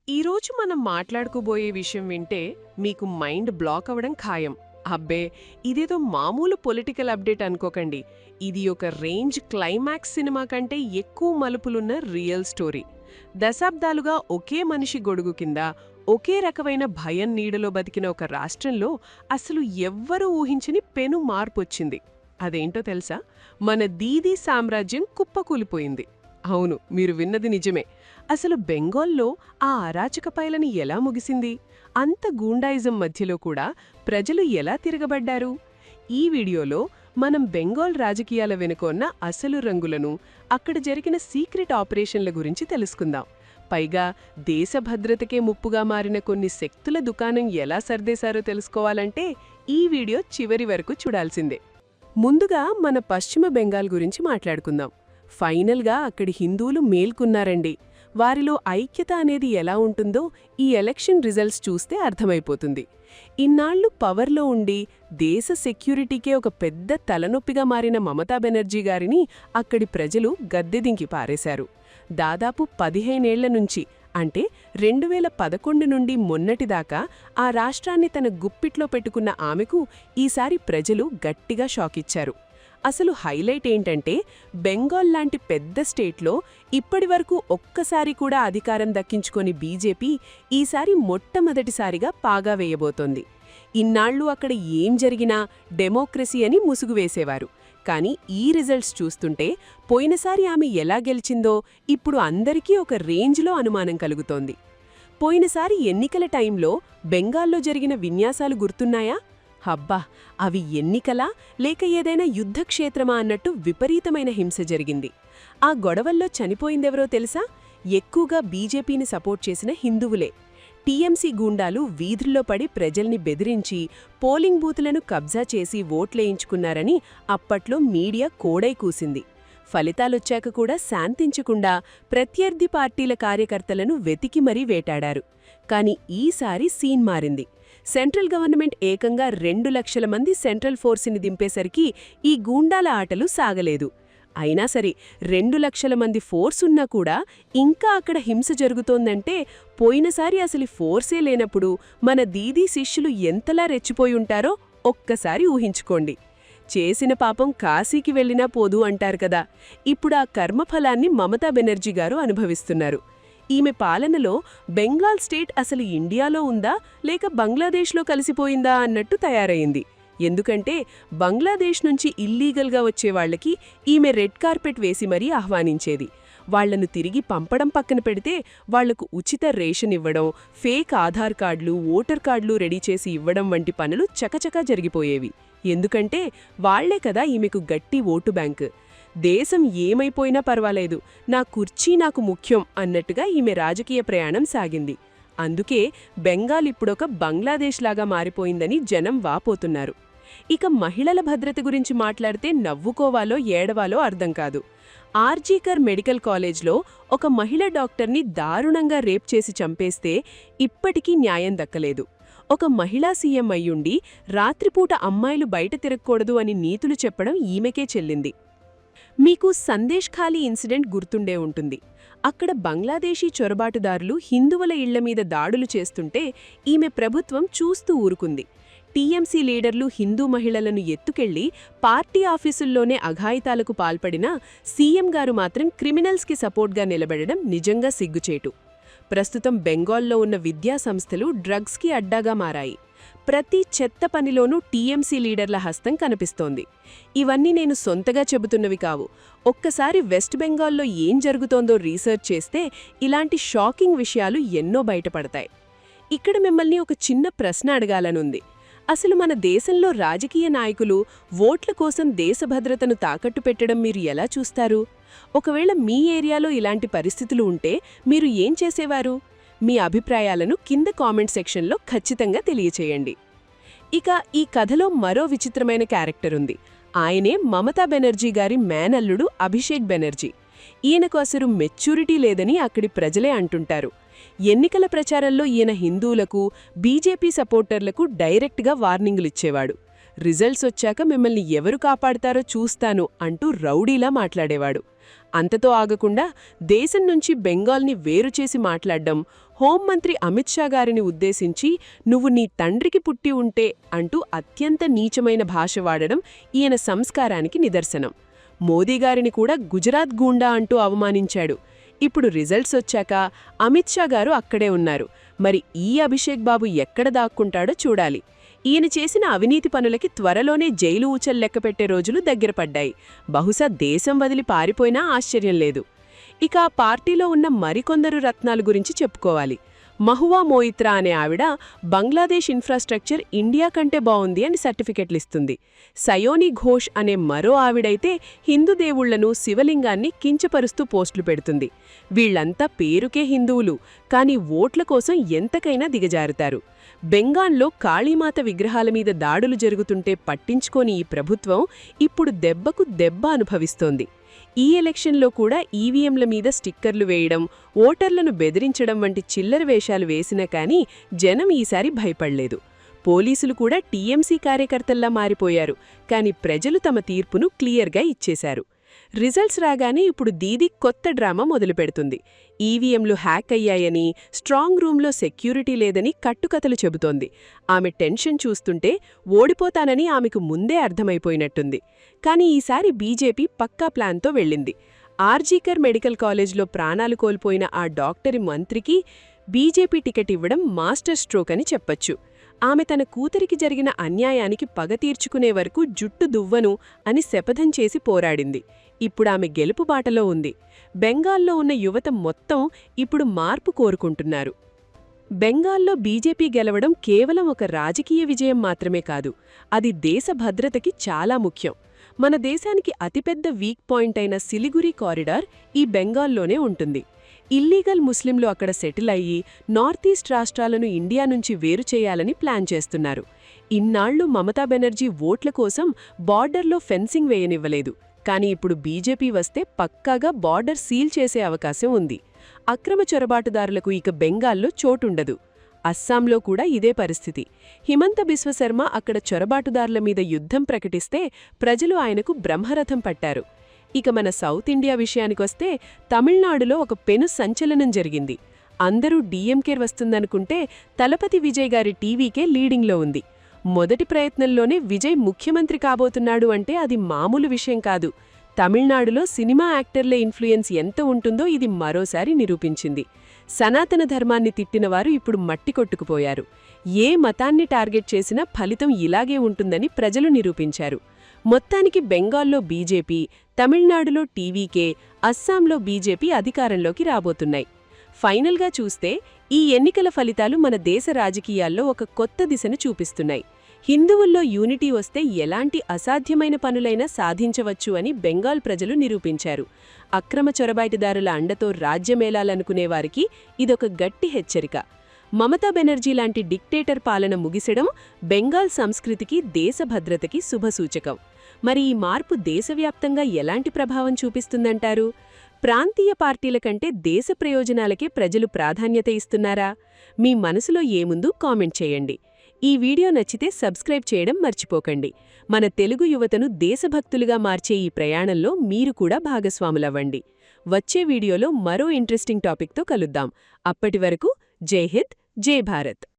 ఈరోజు మనం మాట్లాడుకోబోయే విషయం వింటే మీకు మైండ్ బ్లాక్ అవ్వడం ఖాయం. అబ్బే, ఇదేదో మామూలు పొలిటికల్ అప్డేట్ అనుకోకండి. ఇది ఒక రేంజ్ క్లైమాక్స్ సినిమా కంటే ఎక్కువ మలుపులున్న రియల్ స్టోరీ. దశాబ్దాలుగా ఒకే మనిషి గొడుగు కింద ఒకే రకమైన భయం నీడలో బతికిన ఒక రాష్ట్రంలో అసలు ఎవ్వరూ ఊహించని పెను మార్పొచ్చింది. అదేంటో తెలుసా? మన దీదీ సామ్రాజ్యం కుప్పకూలిపోయింది. అవును, మీరు విన్నది నిజమే. అసలు బెంగాల్లో ఆ అరాచక పైలని ఎలా ముగిసింది? అంత గూండాయిజం మధ్యలో కూడా ప్రజలు ఎలా తిరగబడ్డారు? ఈ వీడియోలో మనం బెంగాల్ రాజకీయాల వెనుకొన్న అసలు రంగులను, అక్కడ జరిగిన సీక్రెట్ ఆపరేషన్ల గురించి తెలుసుకుందాం. పైగా దేశ భద్రతకే ముప్పుగా మారిన కొన్ని శక్తుల దుకాణం ఎలా సర్దేశారో తెలుసుకోవాలంటే ఈ వీడియో చివరి వరకు చూడాల్సిందే. ముందుగా మన పశ్చిమ బెంగాల్ గురించి మాట్లాడుకుందాం. ఫైనల్గా అక్కడి హిందువులు మేల్కున్నారండి. వారిలో ఐక్యత అనేది ఎలా ఉంటుందో ఈ ఎలక్షన్ రిజల్ట్స్ చూస్తే అర్థమైపోతుంది. ఇన్నాళ్లు పవర్లో ఉండి దేశ సెక్యూరిటీకే ఒక పెద్ద తలనొప్పిగా మారిన మమతా బెనర్జీ గారిని అక్కడి ప్రజలు గద్దెదింకి పారేశారు. దాదాపు 15 ఏళ్ల నుంచి, అంటే 2011 నుండి మొన్నటిదాకా ఆ రాష్ట్రాన్ని తన గుప్పిట్లో పెట్టుకున్న ఆమెకు ఈసారి ప్రజలు గట్టిగా షాకిచ్చారు. అసలు హైలైట్ ఏంటంటే, బెంగాల్ లాంటి పెద్ద స్టేట్లో ఇప్పటివరకు ఒక్కసారి కూడా అధికారం దక్కించుకొని బీజేపీ ఈసారి మొట్టమొదటిసారిగా పాగా వేయబోతోంది. ఇన్నాళ్లు అక్కడ ఏం జరిగినా డెమోక్రసీ అని ముసుగువేసేవారు. కానీ ఈ రిజల్ట్స్ చూస్తుంటే పోయినసారి ఆమె ఎలా గెలిచిందో ఇప్పుడు అందరికీ ఒక రేంజ్లో అనుమానం కలుగుతోంది. పోయినసారి ఎన్నికల టైంలో బెంగాల్లో జరిగిన విన్యాసాలు గుర్తున్నాయా? హబ్బా, అవి ఎన్నికలా లేక ఏదైనా యుద్ధక్షేత్రమా అన్నట్టు విపరీతమైన హింస జరిగింది. ఆ గొడవల్లో చనిపోయిందెవరో తెలుసా? ఎక్కువగా బీజేపీని సపోర్ట్ చేసిన హిందువులే. టీఎంసీ గూండాలు వీధుల్లో పడి ప్రజల్ని బెదిరించి పోలింగ్ బూతులను కబ్జా చేసి ఓట్లేయించుకున్నారని అప్పట్లో మీడియా కోడై కూసింది. ఫలితాలొచ్చాక కూడా శాంతించకుండా ప్రత్యర్థి పార్టీల కార్యకర్తలను వెతికి మరీ వేటాడారు. కాని ఈసారి సీన్ మారింది. సెంట్రల్ గవర్నమెంట్ ఏకంగా 2 లక్షల మంది సెంట్రల్ ఫోర్స్ని దింపేసరికి ఈ గూండాల ఆటలు సాగలేదు. అయినా సరే 2 లక్షల మంది ఫోర్స్ ఉన్నా కూడా ఇంకా అక్కడ హింస జరుగుతోందంటే పోయినసారి అసలు ఫోర్సే లేనప్పుడు మన దీదీ శిష్యులు ఎంతలా రెచ్చిపోయుంటారో ఒక్కసారి ఊహించుకోండి. చేసిన పాపం కాశీకి వెళ్లినా పోదు అంటారు కదా. ఇప్పుడు ఆ కర్మఫలాన్ని మమతా బెనర్జీ గారు అనుభవిస్తున్నారు. ఈమె పాలనలో బెంగాల్ స్టేట్ అసలు ఇండియాలో ఉందా లేక బంగ్లాదేశ్లో కలిసిపోయిందా అన్నట్టు తయారైంది. ఎందుకంటే బంగ్లాదేశ్ నుంచి ఇల్లీగల్గా వచ్చేవాళ్లకి ఈమె రెడ్ కార్పెట్ వేసి మరీ ఆహ్వానించేది. వాళ్లను తిరిగి పంపడం పక్కన పెడితే వాళ్లకు ఉచిత రేషన్ ఇవ్వడం, ఫేక్ ఆధార్ కార్డులు, ఓటర్ కార్డులు రెడీ చేసి ఇవ్వడం వంటి పనులు చకచకా జరిగిపోయేవి. ఎందుకంటే వాళ్లే కదా ఈమెకు గట్టి ఓటు బ్యాంకు. దేశం ఏమైపోయినా పర్వాలేదు, నా కుర్చీ నాకు ముఖ్యం అన్నట్టుగా ఈమె రాజకీయ ప్రయాణం సాగింది. అందుకే బెంగాల్ ఇప్పుడొక బంగ్లాదేశ్ లాగా మారిపోయిందని జనం వాపోతున్నారు. ఇక మహిళల భద్రత గురించి మాట్లాడితే నవ్వుకోవాలో ఏడవాలో అర్థం కాదు. ఆర్జీకర్ మెడికల్ కాలేజ్లో ఒక మహిళ డాక్టర్ని దారుణంగా రేప్ చేసి చంపేస్తే ఇప్పటికీ న్యాయం దక్కలేదు. ఒక మహిళా సీఎం అయ్యుండి రాత్రిపూట అమ్మాయిలు బయట తిరగకూడదు అని నీతులు చెప్పడం ఈమెకే చెల్లింది. మీకు సందేశ్ ఖాళీ ఇన్సిడెంట్ గుర్తుండే ఉంటుంది. అక్కడ బంగ్లాదేశీ చొరబాటుదారులు హిందువుల ఇళ్లమీద దాడులు చేస్తుంటే ఈమె ప్రభుత్వం చూస్తూ ఊరుకుంది. టీఎంసీ లీడర్లు హిందూ మహిళలను ఎత్తుకెళ్లి పార్టీ ఆఫీసుల్లోనే అఘాయితాలకు పాల్పడినా సీఎం గారు మాత్రం క్రిమినల్స్కి సపోర్ట్గా నిలబడడం నిజంగా సిగ్గుచేటు. ప్రస్తుతం బెంగాల్లో ఉన్న విద్యా సంస్థలు డ్రగ్స్కి అడ్డాగా మారాయి. ప్రతి చెత్త పనిలోనూ టీఎంసీ లీడర్ల హస్తం కనిపిస్తోంది. ఇవన్నీ నేను సొంతగా చెబుతున్నవి కావు. ఒక్కసారి వెస్ట్ బెంగాల్లో ఏం జరుగుతోందో రీసెర్చ్ చేస్తే ఇలాంటి షాకింగ్ విషయాలు ఎన్నో బయటపడతాయి. ఇక్కడ మిమ్మల్ని ఒక చిన్న ప్రశ్న అడగాలనుంది. అసలు మన దేశంలో రాజకీయ నాయకులు ఓట్ల కోసం దేశ భద్రతను తాకట్టు పెట్టడం మీరు ఎలా చూస్తారు? ఒకవేళ మీ ఏరియాలో ఇలాంటి పరిస్థితులు ఉంటే మీరు ఏం చేసేవారు? మీ అభిప్రాయాలను కింద కామెంట్ సెక్షన్లో ఖచ్చితంగా తెలియచేయండి. ఇక ఈ కథలో మరో విచిత్రమైన క్యారెక్టర్ ఉంది. ఆయనే మమతా బెనర్జీ గారి మేనల్లుడు అభిషేక్ బెనర్జీ. ఈయనకు అసలు మెచ్యూరిటీ లేదని అక్కడి ప్రజలే అంటుంటారు. ఎన్నికల ప్రచారంలో ఈయన హిందువులకు, బీజేపీ సపోర్టర్లకు డైరెక్ట్గా వార్నింగులిచ్చేవాడు. రిజల్ట్స్ వచ్చాక మిమ్మల్ని ఎవరు కాపాడతారో చూస్తాను అంటూ రౌడీలా మాట్లాడేవాడు. అంతతో ఆగకుండా దేశం నుంచి బెంగాల్ని వేరుచేసి మాట్లాడ్డం, హోంమంత్రి అమిత్ షా గారిని ఉద్దేశించి "నువ్వు నీ తండ్రికి పుట్టి ఉంటే" అంటూ అత్యంత నీచమైన భాష వాడడం ఈయన సంస్కారానికి నిదర్శనం. మోదీగారిని కూడా గుజరాత్ గూండా అంటూ అవమానించాడు. ఇప్పుడు రిజల్ట్స్ వచ్చాక అమిత్ షా గారు అక్కడే ఉన్నారు. మరి ఈ అభిషేక్ బాబు ఎక్కడ దాక్కుంటాడో చూడాలి. ఈయన చేసిన అవినీతి పనులకి త్వరలోనే జైలు ఊచలు లెక్కపెట్టే రోజులు దగ్గరపడ్డాయి. బహుశా దేశం వదిలి పారిపోయినా ఆశ్చర్యం లేదు. ఇక ఆ పార్టీలో ఉన్న మరికొందరు రత్నాల గురించి చెప్పుకోవాలి. మహువా మోయిత్రా అనే ఆవిడ బంగ్లాదేశ్ ఇన్ఫ్రాస్ట్రక్చర్ ఇండియా కంటే బావుంది అని సర్టిఫికెట్లిస్తుంది. సయోని ఘోష్ అనే మరో ఆవిడైతే హిందూ దేవుళ్లను, శివలింగాన్ని కించపరుస్తూ పోస్టులు పెడుతుంది. వీళ్లంతా పేరుకే హిందువులు, కానీ ఓట్ల కోసం ఎంతకైనా దిగజారుతారు. బెంగాల్లో కాళీమాత విగ్రహాల మీద దాడులు జరుగుతుంటే పట్టించుకోని ఈ ప్రభుత్వం ఇప్పుడు దెబ్బకు దెబ్బ అనుభవిస్తోంది. ఈ ఎలక్షన్లో కూడా ఈవీఎంల మీద స్టిక్కర్లు వేయడం, ఓటర్లను బెదిరించడం వంటి చిల్లర వేషాలు వేసినా కానీ జనం ఈసారి భయపడలేదు. పోలీసులు కూడా టీఎంసీ కార్యకర్తల్లా మారిపోయారు. కానీ ప్రజలు తమ తీర్పును క్లియర్గా ఇచ్చేశారు. రిజల్ట్స్ రాగానే ఇప్పుడు దీదీ కొత్త డ్రామా మొదలుపెడుతుంది. ఈవీఎంలు హ్యాక్ అయ్యాయని, స్ట్రాంగ్ రూంలో సెక్యూరిటీ లేదని కట్టుకథలు చెబుతోంది. ఆమె టెన్షన్ చూస్తుంటే ఓడిపోతానని ఆమెకు ముందే అర్థమైపోయినట్టుంది. కానీ ఈసారి బీజేపీ పక్కా ప్లాన్తో వెళ్ళింది. ఆర్జీకర్ మెడికల్ కాలేజ్లో ప్రాణాలు కోల్పోయిన ఆ డాక్టరి మంత్రికి బీజేపీ టికెట్ ఇవ్వడం మాస్టర్ స్ట్రోక్ అని చెప్పొచ్చు. ఆమె తన కూతురికి జరిగిన అన్యాయానికి పగ తీర్చుకునే వరకు జుట్టు దువ్వను అని శపథం చేసి పోరాడింది. ఇప్పుడామె గెలుపు బాటలో ఉంది. బెంగాల్లో ఉన్న యువత మొత్తం ఇప్పుడు మార్పు కోరుకుంటున్నారు. బెంగాల్లో బీజేపీ గెలవడం కేవలం ఒక రాజకీయ విజయం మాత్రమే కాదు, అది దేశ భద్రతకి చాలా ముఖ్యం. మన దేశానికి అతిపెద్ద వీక్ పాయింట్ అయిన సిలిగురి కారిడార్ ఈ బెంగాల్లోనే ఉంటుంది. ఇల్లీగల్ ముస్లింలు అక్కడ సెటిల్ అయ్యి నార్త్ ఈస్ట్ రాష్ట్రాలను ఇండియా నుంచి వేరు చేయాలని ప్లాన్ చేస్తున్నారు. ఇన్నాళ్లు మమతా బెనర్జీ ఓట్ల కోసం బార్డర్లో ఫెన్సింగ్ వేయనివ్వలేదు. కానీ ఇప్పుడు బీజేపీ వస్తే పక్కాగా బార్డర్ సీల్ చేసే అవకాశం ఉంది. అక్రమ చొరబాటుదారులకు ఇక బెంగాల్లో చోటుండదు. అస్సాంలో కూడా ఇదే పరిస్థితి. హిమంత బిశ్వశర్మ అక్కడ చొరబాటుదారుల మీద యుద్ధం ప్రకటిస్తే ప్రజలు ఆయనకు బ్రహ్మరథం పట్టారు. ఇక మన సౌత్ ఇండియా విషయానికొస్తే తమిళనాడులో ఒక పెను సంచలనం జరిగింది. అందరూ డీఎంకే వస్తుందనుకుంటే తలపతి విజయ్ గారి టీవీకే లీడింగ్లో ఉంది. మొదటి ప్రయత్నంలోనే విజయ్ ముఖ్యమంత్రి కాబోతున్నాడు అంటే అది మామూలు విషయం కాదు. తమిళనాడులో సినిమా యాక్టర్ల ఇన్ఫ్లుయెన్స్ ఎంత ఉంటుందో ఇది మరోసారి నిరూపించింది. సనాతన ధర్మాన్ని తిట్టినవారు ఇప్పుడు మట్టి కొట్టుకుపోయారు. ఏ మతాన్ని టార్గెట్ చేసినా ఫలితం ఇలాగే ఉంటుందని ప్రజలు నిరూపించారు. మొత్తానికి బెంగాల్లో బీజేపీ, తమిళనాడులో టీవీకే, అస్సాంలో బీజేపీ అధికారంలోకి రాబోతున్నాయి. ఫైనల్గా చూస్తే ఈ ఎన్నికల ఫలితాలు మన దేశ రాజకీయాల్లో ఒక కొత్త దిశను చూపిస్తున్నాయి. హిందువుల్లో యూనిటీ వస్తే ఎలాంటి అసాధ్యమైన పనులైనా సాధించవచ్చు అని బెంగాల్ ప్రజలు నిరూపించారు. అక్రమ చొరబాటుదారుల అండతో రాజ్యమేలాలనుకునేవారికి ఇదొక గట్టి హెచ్చరిక. మమతా బెనర్జీ లాంటి డిక్టేటర్ పాలన ముగిసడం బెంగాల్ సంస్కృతికి, దేశ భద్రతకి శుభసూచకం. మరి ఈ మార్పు దేశవ్యాప్తంగా ఎలాంటి ప్రభావం చూపిస్తుందంటారు? ప్రాంతీయ పార్టీల కంటే దేశ ప్రయోజనాలకే ప్రజలు ప్రాధాన్యత ఇస్తున్నారా? మీ మనసులో ఏముందో కామెంట్ చేయండి. ఈ వీడియో నచ్చితే సబ్స్క్రైబ్ చేయడం మర్చిపోకండి. మన తెలుగు యువతను దేశభక్తులుగా మార్చే ఈ ప్రయాణంలో మీరు కూడా భాగస్వాములవ్వండి. వచ్చే వీడియోలో మరో ఇంట్రెస్టింగ్ టాపిక్తో కలుద్దాం. అప్పటి వరకు జై హింద్, జై భారత్.